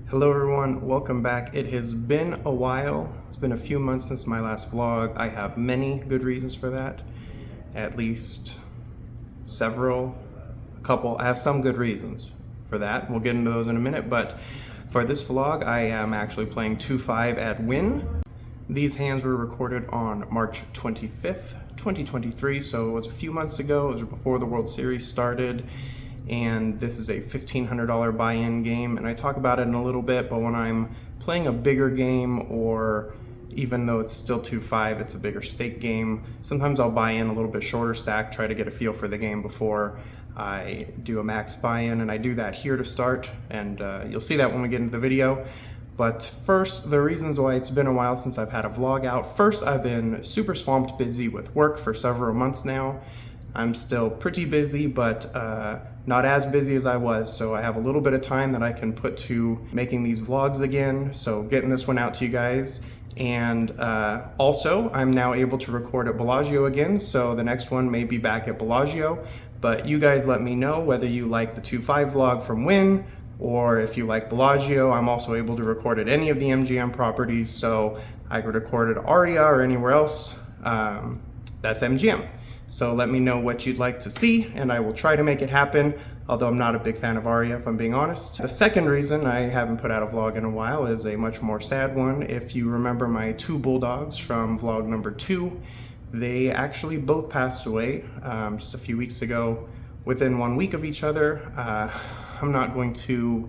Hello everyone, welcome back. It has been a while. It's been a few months since my last vlog. I have many good reasons for that. At least a couple. I have some good reasons for that. We'll get into those in a minute, but for this vlog, I am actually playing 2-5 at Wynn. These hands were recorded on March 25th, 2023, so it was a few months ago. It was before the World Series started. And this is a $1,500 buy-in game, and I talk about it in a little bit, but when I'm playing a bigger game, or even though it's still 2-5, it's a bigger stake game, sometimes I'll buy in a little bit shorter stack, try to get a feel for the game before I do a max buy-in, and I do that here to start, and you'll see that when we get into the video. But first, the reasons why it's been a while since I've had a vlog out. First, I've been super swamped busy with work for several months now. I'm still pretty busy, but not as busy as I was, so I have a little bit of time that I can put to making these vlogs again, so getting this one out to you guys. And also, I'm now able to record at Bellagio again, so the next one may be back at Bellagio, but you guys let me know whether you like the 2-5 vlog from Wynn, or if you like Bellagio. I'm also able to record at any of the MGM properties, so I could record at Aria or anywhere else. That's MGM. So let me know what you'd like to see, and I will try to make it happen, although I'm not a big fan of Aria, if I'm being honest. The second reason I haven't put out a vlog in a while is a much more sad one. If you remember my two bulldogs from vlog number 2, they actually both passed away just a few weeks ago, within 1 week of each other. I'm not going to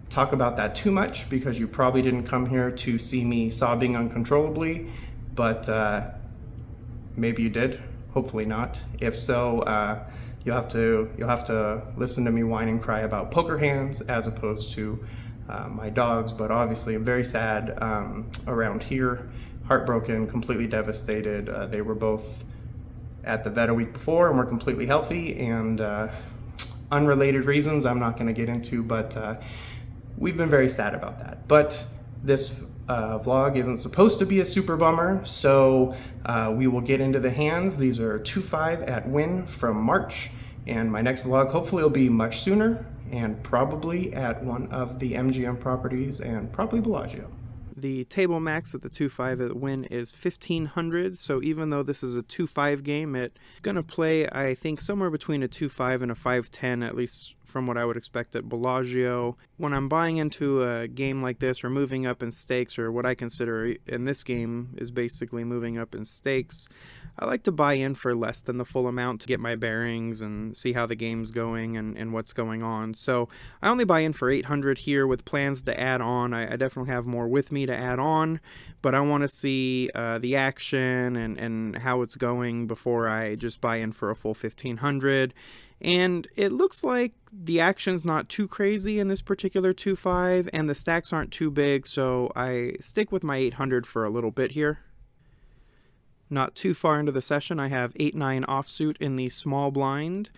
talk about that too much because you probably didn't come here to see me sobbing uncontrollably, but maybe you did. Hopefully not. If so, you'll have to listen to me whine and cry about poker hands as opposed to my dogs. But obviously, I'm very sad around here, heartbroken, completely devastated. They were both at the vet a week before and were completely healthy, and unrelated reasons I'm not going to get into, but we've been very sad about that. But this vlog isn't supposed to be a super bummer, so we will get into the hands. These are 2-5 at Wynn from March, and my next vlog hopefully will be much sooner, and probably at one of the MGM properties, and probably Bellagio. The table max at the 2-5 at Wynn is 1,500, so even though this is a 2-5 game, it's going to play, I think, somewhere between a 2-5 and a 5-10, at least from what I would expect at Bellagio. When I'm buying into a game like this, or moving up in stakes, or what I consider in this game is basically moving up in stakes, I like to buy in for less than the full amount to get my bearings and see how the game's going and what's going on. So I only buy in for 800 here with plans to add on. I definitely have more with me to add on, but I want to see the action and how it's going before I just buy in for a full 1,500. And it looks like the action's not too crazy in this particular 2-5, and the stacks aren't too big, so I stick with my 800 for a little bit here. Not too far into the session, I have 8-9 offsuit in the small blind.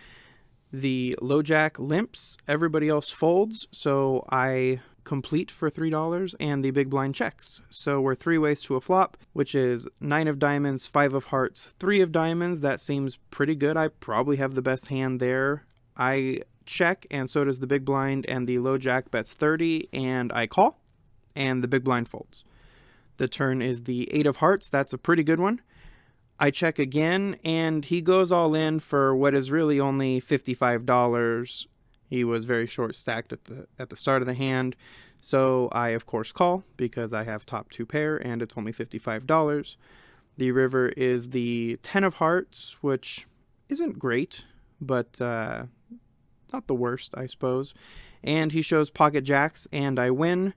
The low jack limps, everybody else folds, so I complete for $3, and the big blind checks. So we're 3 ways to a flop, which is 9 of diamonds, 5 of hearts, 3 of diamonds. That seems pretty good. I probably have the best hand there. I check, and so does the big blind, and the low jack bets 30, and I call, and the big blind folds. The turn is the 8 of hearts. That's a pretty good one. I check again, and he goes all in for what is really only $55. He was very short stacked at the start of the hand, so I of course call because I have top 2 pair and it's only $55. The river is the 10 of hearts, which isn't great, but not the worst, I suppose. And he shows pocket jacks, and I win.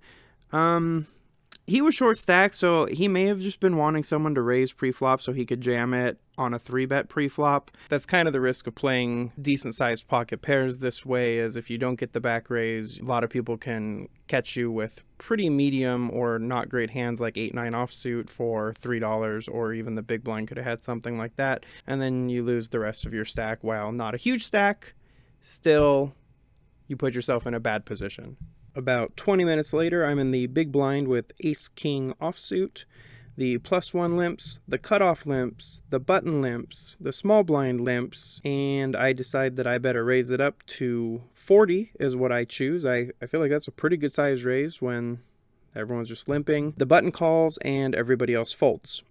He was short stacked, so he may have just been wanting someone to raise pre-flop so he could jam it on a 3-bet pre-flop. That's kind of the risk of playing decent-sized pocket pairs this way, is if you don't get the back raise, a lot of people can catch you with pretty medium or not great hands like 8-9 offsuit for $3, or even the big blind could have had something like that, and then you lose the rest of your stack. While not a huge stack, still, you put yourself in a bad position. About 20 minutes later, I'm in the big blind with ace-king offsuit. the +1 limps, the cutoff limps, the button limps, the small blind limps, and I decide that I better raise it up to 40 is what I choose. I feel like that's a pretty good size raise when everyone's just limping. The button calls and everybody else folds.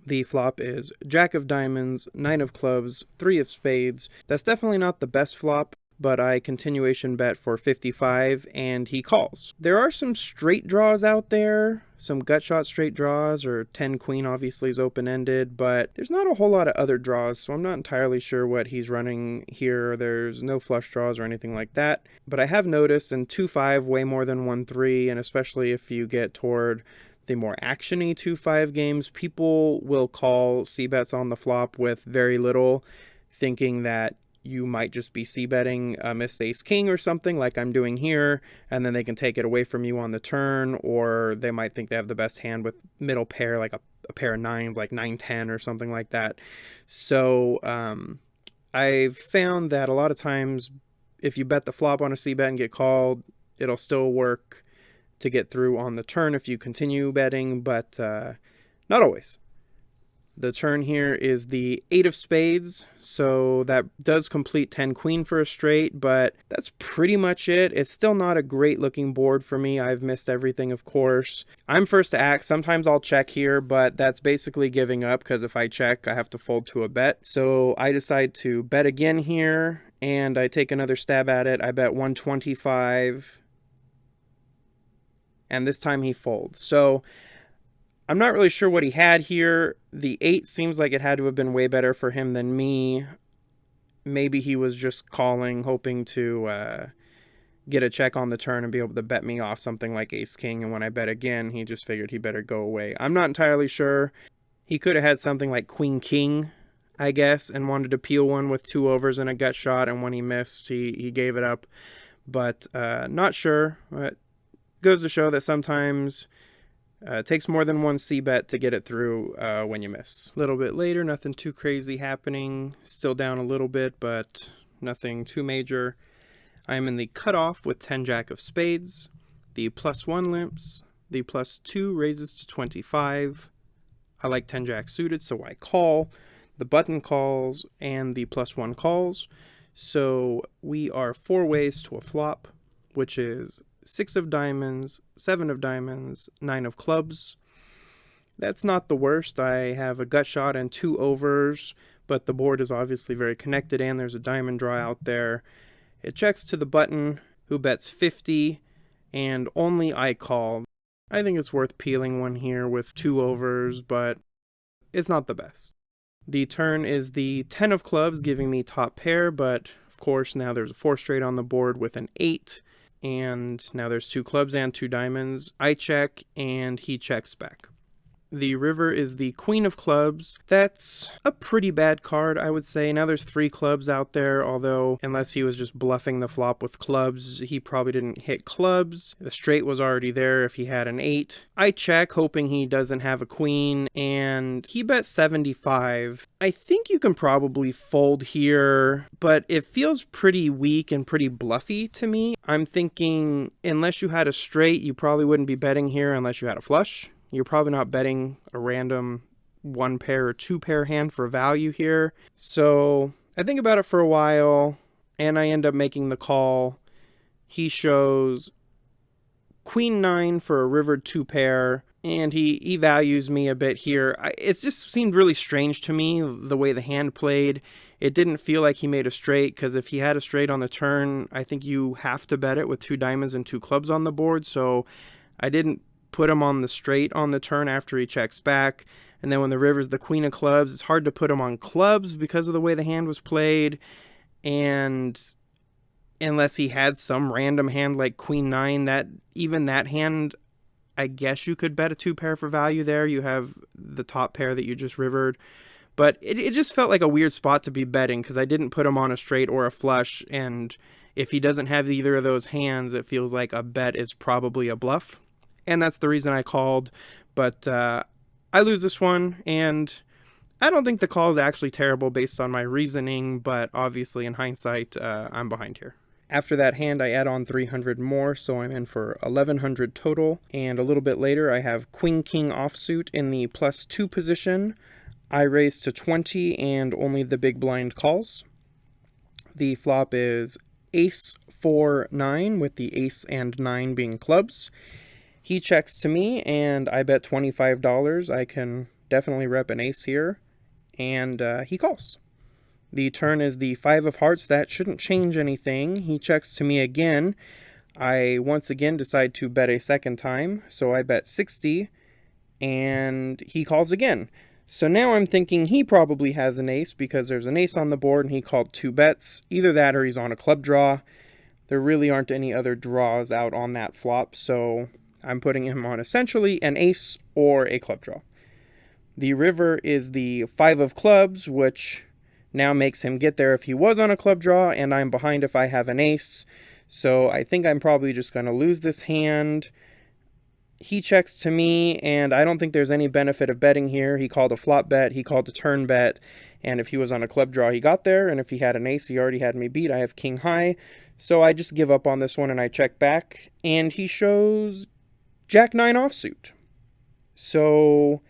The flop is Jack of Diamonds, 9 of Clubs, 3 of Spades. That's definitely not the best flop, but I continuation bet for 55 and he calls. There are some straight draws out there, some gut shot straight draws, or 10 queen obviously is open-ended, but there's not a whole lot of other draws, so I'm not entirely sure what he's running here. There's no flush draws or anything like that, but I have noticed in 2-5 way more than 1-3, and especially if you get toward the more actiony 2-5 games, people will call c-bets on the flop with very little, thinking that you might just be c-betting a missed ace-king or something like I'm doing here, and then they can take it away from you on the turn, or they might think they have the best hand with middle pair, like a pair of nines, like 9-10 or something like that. So I've found that a lot of times if you bet the flop on a c-bet and get called, it'll still work to get through on the turn if you continue betting, but not always. The turn here is the 8 of Spades, so that does complete 10 queen for a straight, but that's pretty much it. It's still not a great looking board for me. I've missed everything, of course. I'm first to act. Sometimes I'll check here, but that's basically giving up, because if I check, I have to fold to a bet. So I decide to bet again here, and I take another stab at it. I bet 125, and this time he folds. So I'm not really sure what he had here. The 8 seems like it had to have been way better for him than me. Maybe he was just calling, hoping to get a check on the turn and be able to bet me off something like ace-king, and when I bet again, he just figured he better go away. I'm not entirely sure. He could have had something like queen-king, I guess, and wanted to peel one with 2 overs and a gut shot, and when he missed, he gave it up. But not sure. It goes to show that sometimes it takes more than one c-bet to get it through when you miss. A little bit later, nothing too crazy happening. Still down a little bit, but nothing too major. I am in the cutoff with 10 Jack of Spades. The +1 limps. The +2 raises to 25. I like 10 Jack suited, so I call. The button calls, and the +1 calls. So we are 4 ways to a flop, which is 6 of diamonds, 7 of diamonds, 9 of clubs. That's not the worst. I have a gut shot and 2 overs, but the board is obviously very connected, and there's a diamond draw out there. It checks to the button, who bets 50, and only I call. I think it's worth peeling one here with 2 overs, but it's not the best. The turn is the 10 of clubs, giving me top pair, but of course now there's a 4 straight on the board with an 8. And now there's 2 clubs and 2 diamonds. I check, and he checks back. The river is the Queen of Clubs. That's a pretty bad card, I would say. Now there's 3 clubs out there, although unless he was just bluffing the flop with clubs, he probably didn't hit clubs. The straight was already there if he had an 8. I check, hoping he doesn't have a queen, and he bet 75. I think you can probably fold here, but it feels pretty weak and pretty bluffy to me. I'm thinking unless you had a straight, you probably wouldn't be betting here unless you had a flush. You're probably not betting a random 1 pair or 2 pair hand for value here. So I think about it for a while, and I end up making the call. He shows queen 9 for a river 2 pair, and he values me a bit here. It just seemed really strange to me, the way the hand played. It didn't feel like he made a straight, because if he had a straight on the turn, I think you have to bet it with 2 diamonds and 2 clubs on the board. So I didn't put him on the straight on the turn after he checks back. And then when the river's the Queen of Clubs, it's hard to put him on clubs because of the way the hand was played. And unless he had some random hand like Queen 9, that hand, I guess you could bet a 2 pair for value there. You have the top pair that you just rivered. But it just felt like a weird spot to be betting, because I didn't put him on a straight or a flush. And if he doesn't have either of those hands, it feels like a bet is probably a bluff. And that's the reason I called. But I lose this one, and I don't think the call is actually terrible based on my reasoning, but obviously in hindsight, I'm behind here. After that hand, I add on 300 more, so I'm in for 1100 total. And a little bit later, I have Queen King offsuit in the +2 position. I raise to 20 and only the big blind calls. The flop is Ace 4 9 with the Ace and 9 being clubs. He checks to me and I bet $25. I can definitely rep an ace here, and he calls. The turn is the 5 of hearts. That shouldn't change anything. He checks to me again. I once again decide to bet a second time, so I bet 60, and he calls again. So now I'm thinking he probably has an ace because there's an ace on the board and he called 2 bets. Either that or he's on a club draw. There really aren't any other draws out on that flop, so I'm putting him on essentially an ace or a club draw. The river is the 5 of clubs, which now makes him get there if he was on a club draw, and I'm behind if I have an ace. So I think I'm probably just going to lose this hand. He checks to me, and I don't think there's any benefit of betting here. He called a flop bet, he called a turn bet, and if he was on a club draw, he got there, and if he had an ace, he already had me beat. I have king high, so I just give up on this one, and I check back, and he shows Jack 9 offsuit. So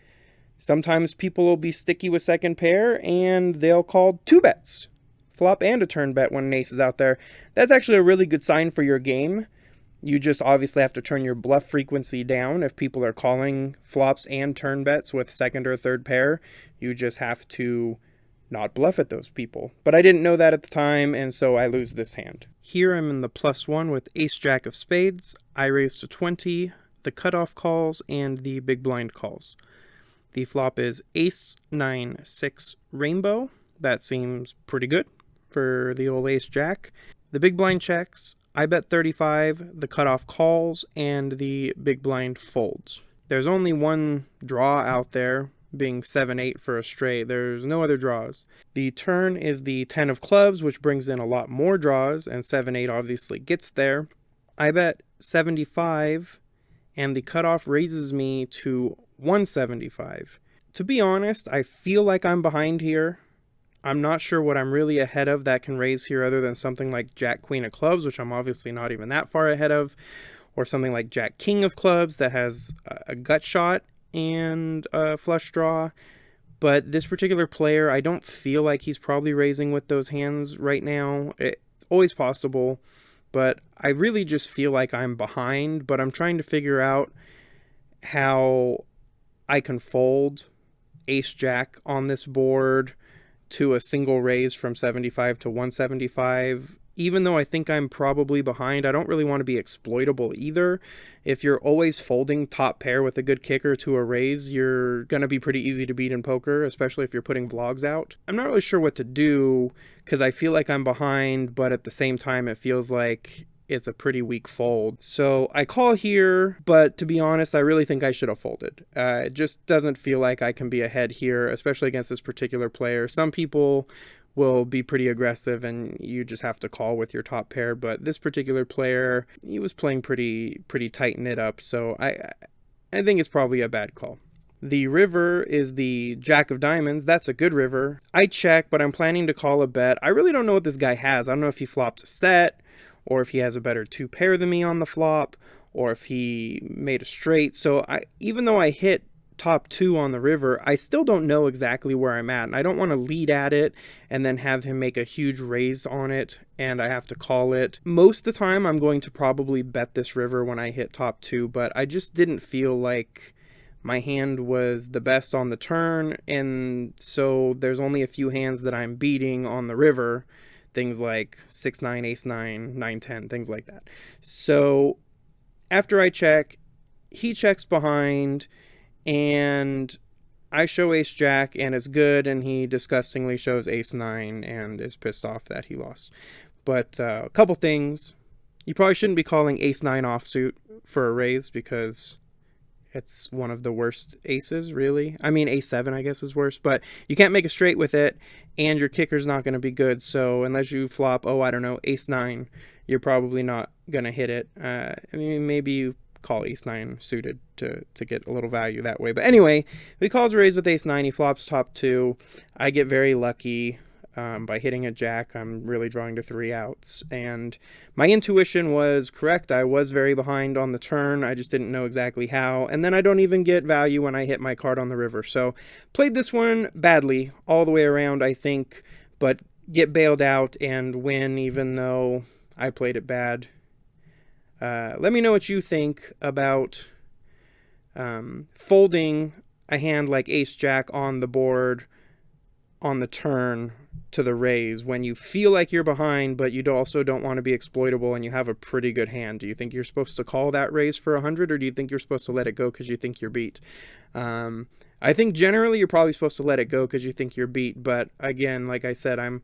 sometimes people will be sticky with second pair, and they'll call 2 bets, flop and a turn bet when an ace is out there. That's actually a really good sign for your game. You just obviously have to turn your bluff frequency down. If people are calling flops and turn bets with second or third pair, you just have to not bluff at those people. But I didn't know that at the time, and so I lose this hand. Here I'm in the +1 with ace jack of spades. I raise to 20, the cutoff calls, and the big blind calls. The flop is ace 9 6 rainbow. That seems pretty good for the old ace jack. The big blind checks. I bet 35, the cutoff calls, and the big blind folds. There's only one draw out there, being 7-8 for a straight. There's no other draws. The turn is the 10 of clubs, which brings in a lot more draws, and 7-8 obviously gets there. I bet 75, and the cutoff raises me to 175. To be honest, I feel like I'm behind here. I'm not sure what I'm really ahead of that can raise here other than something like Jack Queen of clubs, which I'm obviously not even that far ahead of, or something like Jack King of clubs that has a gut shot and a flush draw. But this particular player, I don't feel like he's probably raising with those hands right now. It's always possible, but I really just feel like I'm behind, but I'm trying to figure out how I can fold ace jack on this board to a single raise from 75 to 175. Even though I think I'm probably behind, I don't really want to be exploitable either. If you're always folding top pair with a good kicker to a raise, you're going to be pretty easy to beat in poker, especially if you're putting vlogs out. I'm not really sure what to do because I feel like I'm behind, but at the same time, it feels like it's a pretty weak fold. So I call here, but to be honest, I really think I should have folded. It just doesn't feel like I can be ahead here, especially against this particular player. Some people will be pretty aggressive and you just have to call with your top pair, but this particular player, he was playing pretty tight knit up, so I think it's probably a bad call. The river is the jack of diamonds. That's a good river. I check, but I'm planning to call a bet. I really don't know what this guy has. I don't know if he flopped a set, or if he has a better 2 pair than me on the flop, or if he made a straight. So even though I hit top 2 on the river, I still don't know exactly where I'm at, and I don't want to lead at it and then have him make a huge raise on it and I have to call it. Most of the time I'm going to probably bet this river when I hit top 2, but I just didn't feel like my hand was the best on the turn, and so there's only a few hands that I'm beating on the river. Things like 6-9, ace-9, 9-10, things like that. So after I check, he checks behind, and I show ace-jack, and it's good, and he disgustingly shows ace-9 and is pissed off that he lost. But a couple things. You probably shouldn't be calling ace-9 offsuit for a raise because it's one of the worst aces, really. I mean, ace-7, I guess, is worse, but you can't make a straight with it, and your kicker's not going to be good, so unless you flop, I don't know, ace-9, you're probably not going to hit it. I mean, maybe you call ace-9 suited to get a little value that way. But anyway, he calls a raise with ace-9, he flops top 2. I get very lucky. By hitting a jack, I'm really drawing to 3 outs. And my intuition was correct. I was very behind on the turn. I just didn't know exactly how. And then I don't even get value when I hit my card on the river. So played this one badly all the way around, I think, but get bailed out and win even though I played it bad. Let me know what you think about folding a hand like ace-jack on the board on the turn to the raise when you feel like you're behind, but you also don't want to be exploitable and you have a pretty good hand. Do you think you're supposed to call that raise for 100, or do you think you're supposed to let it go because you think you're beat? I think generally you're probably supposed to let it go because you think you're beat, but again, like I said, I'm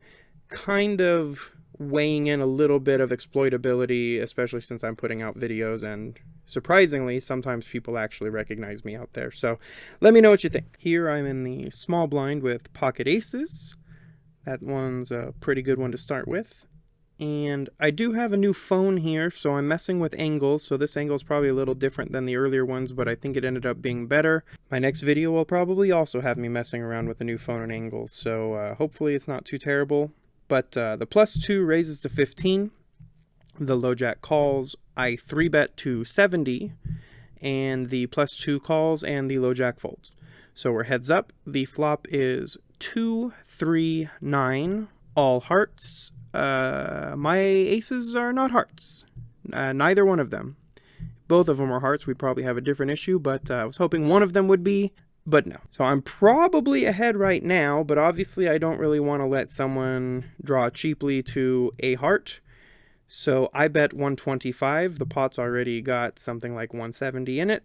kind of weighing in a little bit of exploitability, especially since I'm putting out videos, and surprisingly, sometimes people actually recognize me out there. So let me know what you think. Here I'm in the small blind with pocket aces. That one's a pretty good one to start with. And I do have a new phone here, so I'm messing with angles. So this angle is probably a little different than the earlier ones, but I think it ended up being better. My next video will probably also have me messing around with the new phone and angles, so hopefully it's not too terrible. But the +2 raises to 15. The low jack calls. I 3-bet to 70, and the +2 calls, and the low jack folds. So we're heads up. The flop is 2, 3, 9, all hearts. My aces are not hearts. Neither one of them. Both of them are hearts. We'd probably have a different issue, but I was hoping one of them would be, but no. So I'm probably ahead right now, but obviously I don't really want to let someone draw cheaply to a heart. So I bet 125. The pot's already got something like 170 in it.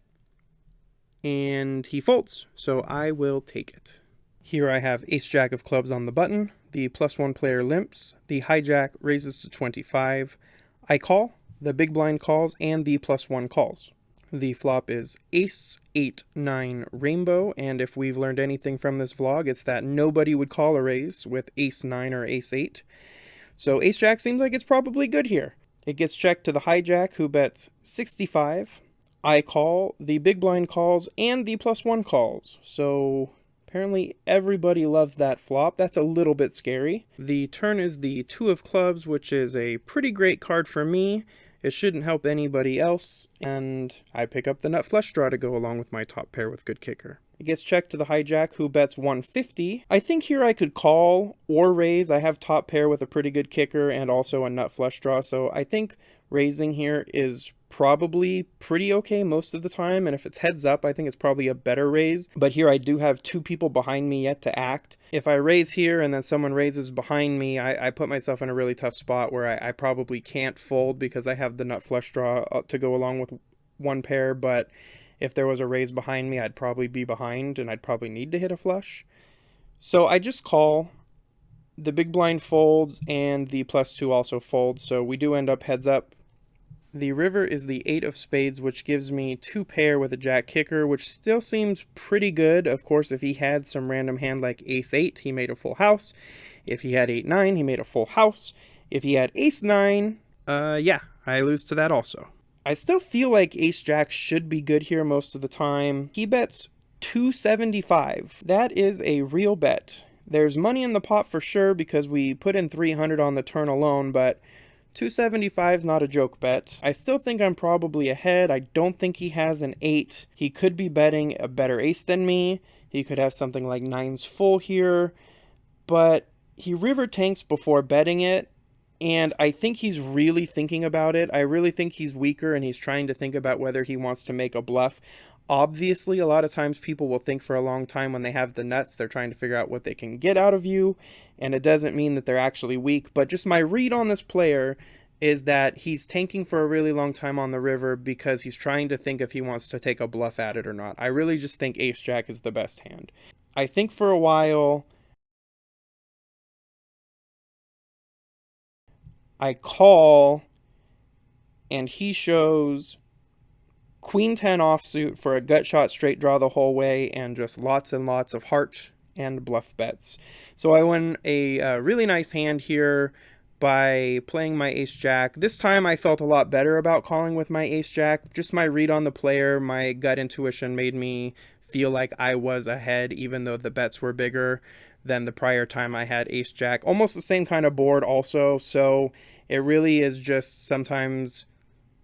And he folds, so I will take it. Here I have ace-jack of clubs on the button. The +1 player limps. The hijack raises to 25. I call. The big blind calls, and the +1 calls. The flop is ace, 8, 9, rainbow, and if we've learned anything from this vlog, it's that nobody would call a raise with ace 9 or ace 8. So ace-jack seems like it's probably good here. It gets checked to the hijack, who bets 65. I call, the big blind calls, and the +1 calls. So apparently everybody loves that flop. That's a little bit scary. The turn is the 2 of clubs, which is a pretty great card for me. It shouldn't help anybody else, and I pick up the nut flush draw to go along with my top pair with good kicker. It gets checked to the hijack, who bets 150. I think here I could call or raise. I have top pair with a pretty good kicker and also a nut flush draw, so I think raising here is probably pretty okay most of the time, and if it's heads up, I think it's probably a better raise. But here I do have 2 people behind me yet to act. If I raise here and then someone raises behind me, I put myself in a really tough spot where I probably can't fold because I have the nut flush draw to go along with one pair, but if there was a raise behind me, I'd probably be behind and I'd probably need to hit a flush. So I just call. The big blind folds and the +2 also folds, so we do end up heads up. The river is the 8 of spades, which gives me 2 pair with a jack kicker, which still seems pretty good. Of course, if he had some random hand like ace 8, he made a full house. If he had 8, 9, he made a full house. If he had ace 9, yeah, I lose to that also. I still feel like ace jack should be good here most of the time. He bets 275. That is a real bet. There's money in the pot for sure because we put in 300 on the turn alone, but 275 is not a joke bet. I still think I'm probably ahead. I don't think he has an 8. He could be betting a better ace than me. He could have something like 9s full here, but he river tanks before betting it, and I think he's really thinking about it. I really think he's weaker and he's trying to think about whether he wants to make a bluff. Obviously, a lot of times people will think for a long time when they have the nuts. They're trying to figure out what they can get out of you, and it doesn't mean that they're actually weak. But just my read on this player is that he's tanking for a really long time on the river because he's trying to think if he wants to take a bluff at it or not. I really just think ace-jack is the best hand. I think for a while I call, and he shows Queen 10 offsuit for a gut shot straight draw the whole way, and just lots and lots of heart and bluff bets. So I win a really nice hand here by playing my ace-jack. This time I felt a lot better about calling with my ace-jack. Just my read on the player, my gut intuition made me feel like I was ahead even though the bets were bigger. than the prior time I had ace jack. Almost the same kind of board also, so it really is just sometimes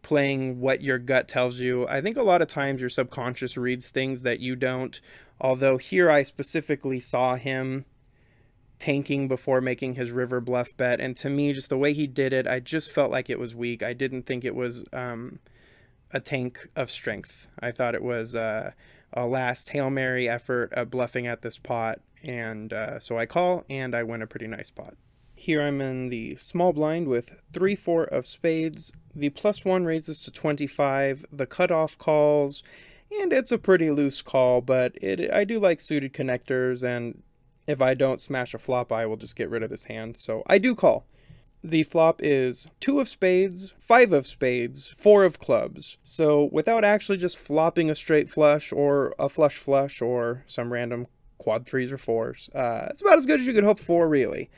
playing what your gut tells you. I think a lot of times your subconscious reads things that you don't, although here I specifically saw him tanking before making his river bluff bet, and to me, just the way he did it, I just felt like it was weak. I didn't think it was a tank of strength. I thought it was a last Hail Mary effort of bluffing at this pot, and so I call, and I win a pretty nice pot. Here I'm in the small blind with 3-4 of spades. The +1 raises to 25, the cutoff calls, and it's a pretty loose call, but I do like suited connectors, and if I don't smash a flop, I will just get rid of this hand, so I do call. The flop is 2 of spades, 5 of spades, 4 of clubs. So without actually just flopping a straight flush or a flush flush or some random quad 3s or 4s, it's about as good as you could hope for, really.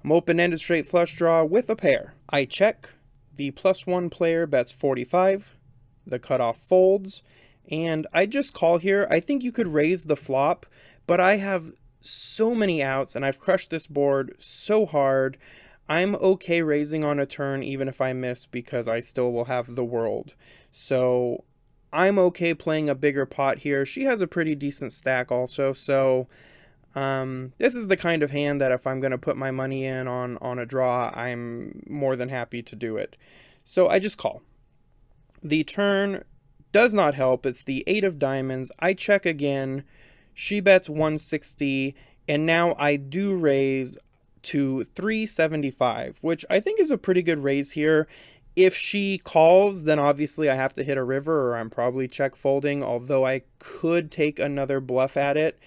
I'm open-ended straight flush draw with a pair. I check. The +1 player bets 45. The cutoff folds. And I just call here. I think you could raise the flop, but I have so many outs and I've crushed this board so hard. I'm okay raising on a turn even if I miss because I still will have the world. So I'm okay playing a bigger pot here. She has a pretty decent stack also, so this is the kind of hand that if I'm going to put my money in on a draw, I'm more than happy to do it. So I just call. The turn does not help. It's the 8 of diamonds. I check again. She bets 160, and now I do raise to 375, which I think is a pretty good raise here. If she calls, then obviously I have to hit a river, or I'm probably check folding, although I could take another bluff at it.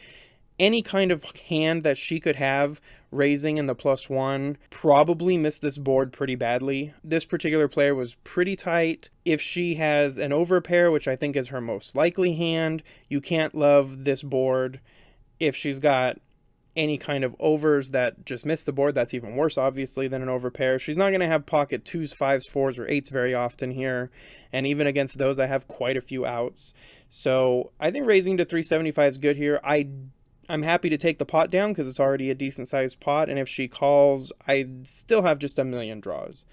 Any kind of hand that she could have raising in the +1 probably missed this board pretty badly. This particular player was pretty tight. If she has an overpair, which I think is her most likely hand, you can't love this board. If she's got any kind of overs that just miss the board, that's even worse, obviously, than an overpair. She's not going to have pocket 2s, 5s, 4s, or 8s very often here, and even against those, I have quite a few outs. So I think raising to 375 is good here. I'm happy to take the pot down because it's already a decent-sized pot, and if she calls, I still have just a million draws.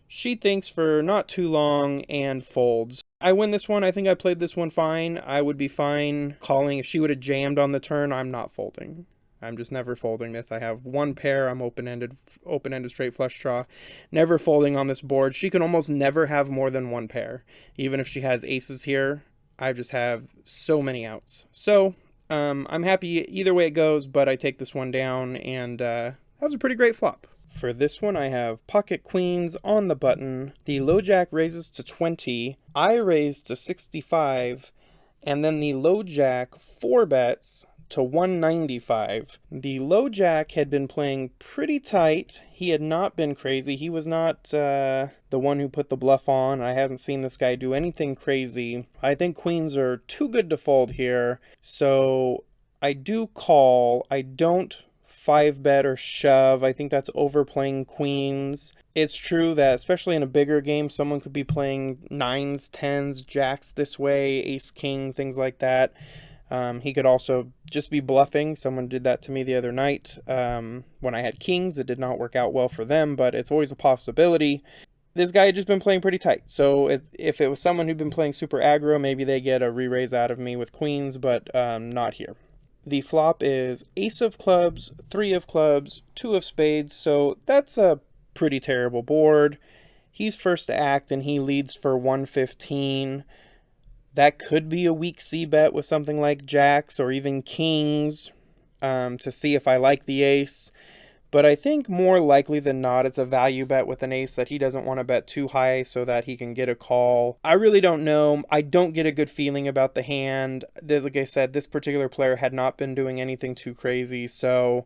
She thinks for not too long and folds. I win this one. I think I played this one fine. I would be fine calling. If she would have jammed on the turn, I'm not folding. I'm just never folding this. I have one pair. I'm open-ended straight flush draw. Never folding on this board. She can almost never have more than one pair. Even if she has aces here, I just have so many outs. So I'm happy either way it goes, but I take this one down, and that was a pretty great flop. For this one, I have pocket queens on the button. The low jack raises to 20. I raise to 65, and then the low jack 4 bets to 195. The low jack had been playing pretty tight. He had not been crazy. He was not the one who put the bluff on. I haven't seen this guy do anything crazy. I think queens are too good to fold here, so I do call. I don't 5-bet or shove. I think that's overplaying queens. It's true that especially in a bigger game, someone could be playing 9s, 10s, jacks this way, ace, king, things like that. He could also just be bluffing. Someone did that to me the other night. When I had kings, it did not work out well for them, but it's always a possibility. This guy had just been playing pretty tight. So if it was someone who'd been playing super aggro, maybe they get a re-raise out of me with queens, but not here. The flop is ace of clubs, 3 of clubs, 2 of spades, so that's a pretty terrible board. He's first to act, and he leads for 115. That could be a weak c-bet with something like jacks or even kings to see if I like the ace. But I think more likely than not, it's a value bet with an ace that he doesn't want to bet too high so that he can get a call. I really don't know. I don't get a good feeling about the hand. Like I said, this particular player had not been doing anything too crazy. So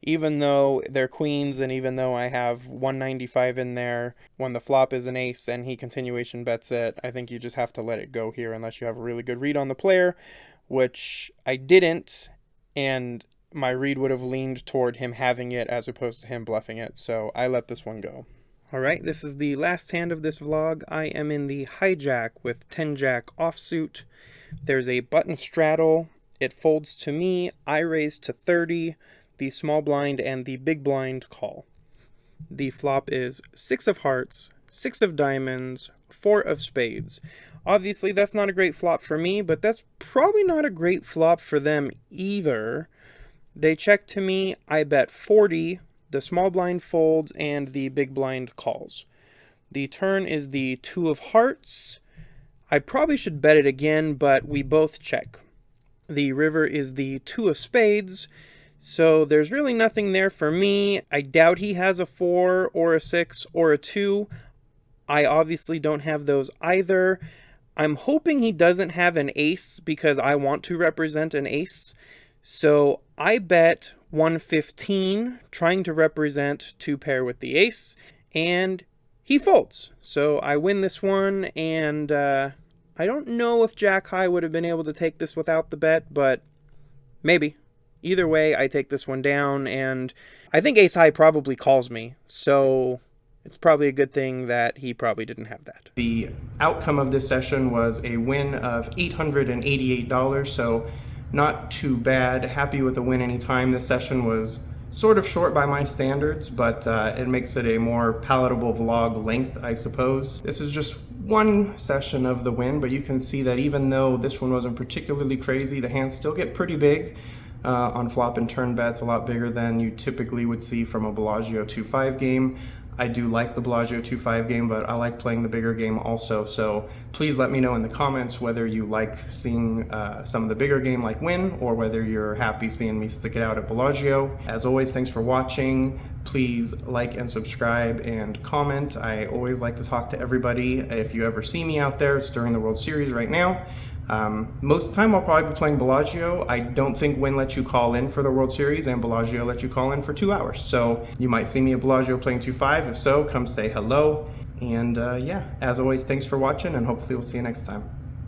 even though they're queens and even though I have 195 in there, when the flop is an ace and he continuation bets it, I think you just have to let it go here unless you have a really good read on the player, which I didn't, and my read would have leaned toward him having it as opposed to him bluffing it, so I let this one go. Alright, this is the last hand of this vlog. I am in the hijack with 10-jack offsuit. There's a button straddle. It folds to me. I raise to 30. the small blind, and the big blind call. The flop is 6 of hearts, 6 of diamonds, 4 of spades. Obviously, that's not a great flop for me, but that's probably not a great flop for them either. They check to me, I bet 40, the small blind folds, and the big blind calls. The turn is the 2 of hearts. I probably should bet it again, but we both check. The river is the 2 of spades, so there's really nothing there for me. I doubt he has a 4 or a 6 or a 2. I obviously don't have those either. I'm hoping he doesn't have an ace because I want to represent an ace. So I bet 115, trying to represent to pair with the ace, and he folds. So I win this one, and I don't know if Jack High would have been able to take this without the bet, but maybe. Either way, I take this one down, and I think Ace High probably calls me, so it's probably a good thing that he probably didn't have that. The outcome of this session was a win of $888, so not too bad. Happy with a win anytime. This session was sort of short by my standards, but it makes it a more palatable vlog length, I suppose. This is just one session of the win, but you can see that even though this one wasn't particularly crazy, the hands still get pretty big. On flop and turn bets, a lot bigger than you typically would see from a Bellagio 2-5 game. I do like the Bellagio 2-5 game, but I like playing the bigger game also, so please let me know in the comments whether you like seeing some of the bigger game like Wynn, or whether you're happy seeing me stick it out at Bellagio. As always, thanks for watching. Please like and subscribe and comment. I always like to talk to everybody. If you ever see me out there, it's during the World Series right now. Most of the time I'll probably be playing Bellagio. I don't think Wynn lets you call in for the World Series, and Bellagio lets you call in for 2 hours. So you might see me at Bellagio playing 2-5. If so, come say hello. And yeah, as always, thanks for watching, and hopefully we'll see you next time.